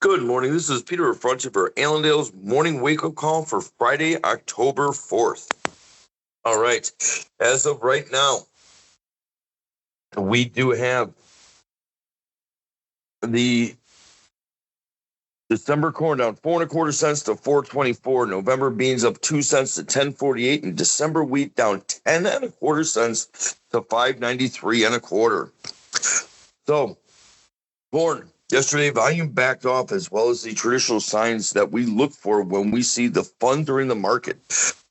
Good morning. This is Peter Affronti for Allendale's morning wake-up call for Friday, October 4th. All right. As of right now, we do have the December corn down 4.25 cents to 4.24. November beans up 2 cents to 10.48, and December wheat down 10.25 cents to 5.93 and a quarter. So, corn. Yesterday, volume backed off as well as the traditional signs that we look for when we see the funds are in the market.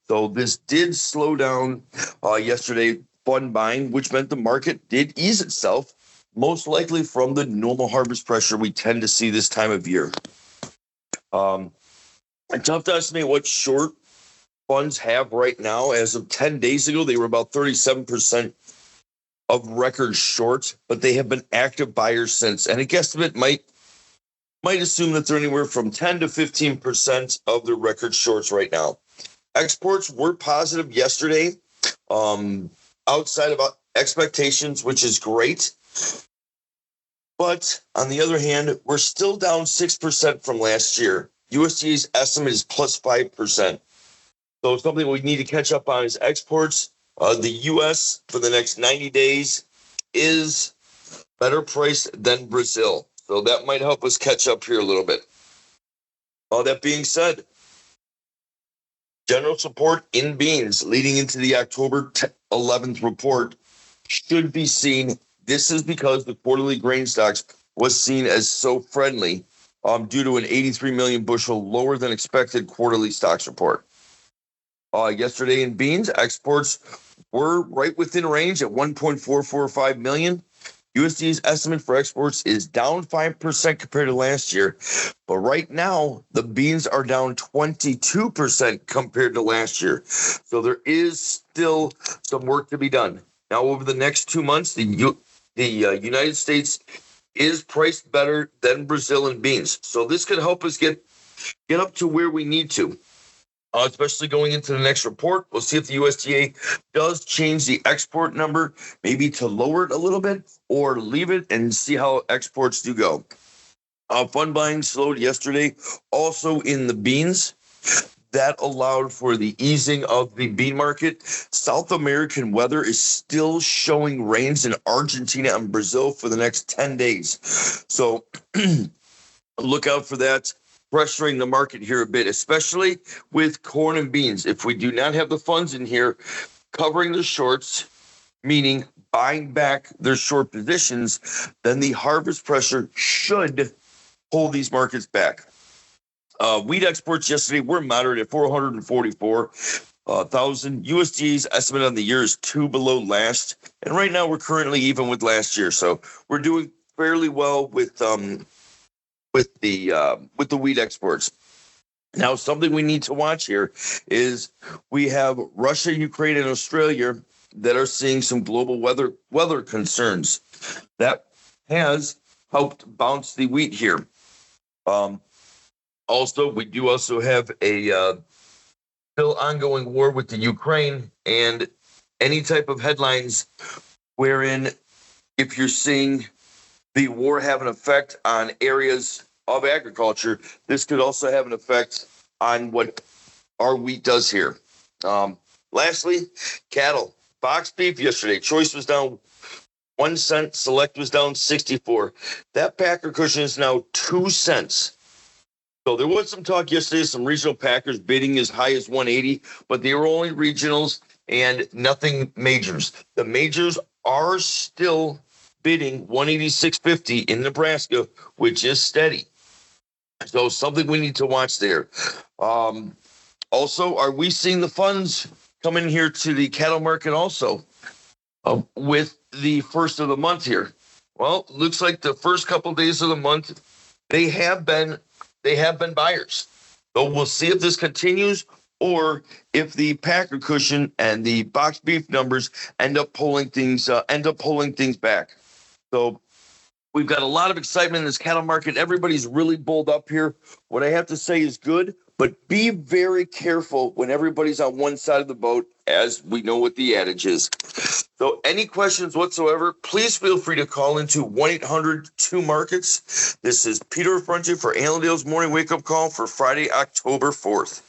So this did slow down yesterday, fund buying, which meant the market did ease itself, most likely from the normal harvest pressure we tend to see this time of year. It's tough to estimate what short funds have right now. As of 10 days ago, they were about 37% of record short, but they have been active buyers since. And a guesstimate might assume that they're anywhere from 10 to 15% of the record shorts right now. Exports were positive yesterday, outside of expectations, which is great. But on the other hand, we're still down 6% from last year. USDA's estimate is plus 5%. So something we need to catch up on is exports. The U.S. for the next 90 days is better priced than Brazil. So that might help us catch up here a little bit. All that being said, general support in beans leading into the October 11th report should be seen. This is because the quarterly grain stocks was seen as so friendly due to an 83 million bushel lower than expected quarterly stocks report. Yesterday in beans, exports were right within range at 1.445 million. USDA's estimate for exports is down 5% compared to last year, but right now the beans are down 22% compared to last year. So there is still some work to be done. Now, over the next 2 months, the United States is priced better than Brazil in beans. So this could help us get up to where we need to. Especially going into the next report. We'll see if the USDA does change the export number, maybe to lower it a little bit or leave it and see how exports do go. Fund buying slowed yesterday, also in the beans. That allowed for the easing of the bean market. South American weather is still showing rains in Argentina and Brazil for the next 10 days. So look out for that, pressuring the market here a bit, especially with corn and beans. If we do not have the funds in here covering the shorts, meaning buying back their short positions, then the harvest pressure should hold these markets back. Wheat exports yesterday were moderate at 444,000. USDA's estimate on the year is 2 below last, and right now we're currently even with last year. So we're doing fairly well with the wheat exports. Now, something we need to watch here is we have Russia, Ukraine, and Australia that are seeing some global weather concerns. That has helped bounce the wheat here. Also, we do also have a still ongoing war with the Ukraine, and any type of headlines wherein if you're seeing the war have an effect on areas of agriculture, this could also have an effect on what our wheat does here. Lastly, cattle. Box beef yesterday. Choice was down 1 cent. Select was down 64. That packer cushion is now 2 cents. So there was some talk yesterday, some regional packers bidding as high as 180, but they were only regionals and nothing majors. The majors are still bidding 186.50 in Nebraska, which is steady. So something we need to watch there. Also, are we seeing the funds come in here to the cattle market also with the first of the month here? Well, looks like the first couple of days of the month, they have been buyers. So we'll see if this continues or if the packer cushion and the box beef numbers end up pulling things back. So We've got a lot of excitement in this cattle market. Everybody's really bulled up here. What I have to say is good, but be very careful when everybody's on one side of the boat, as we know what the adage is. So any questions whatsoever, please feel free to call into 1-800-2-MARKETS. This is Peter Affronti for Allendale's Morning Wake Up Call for Friday, October 4th.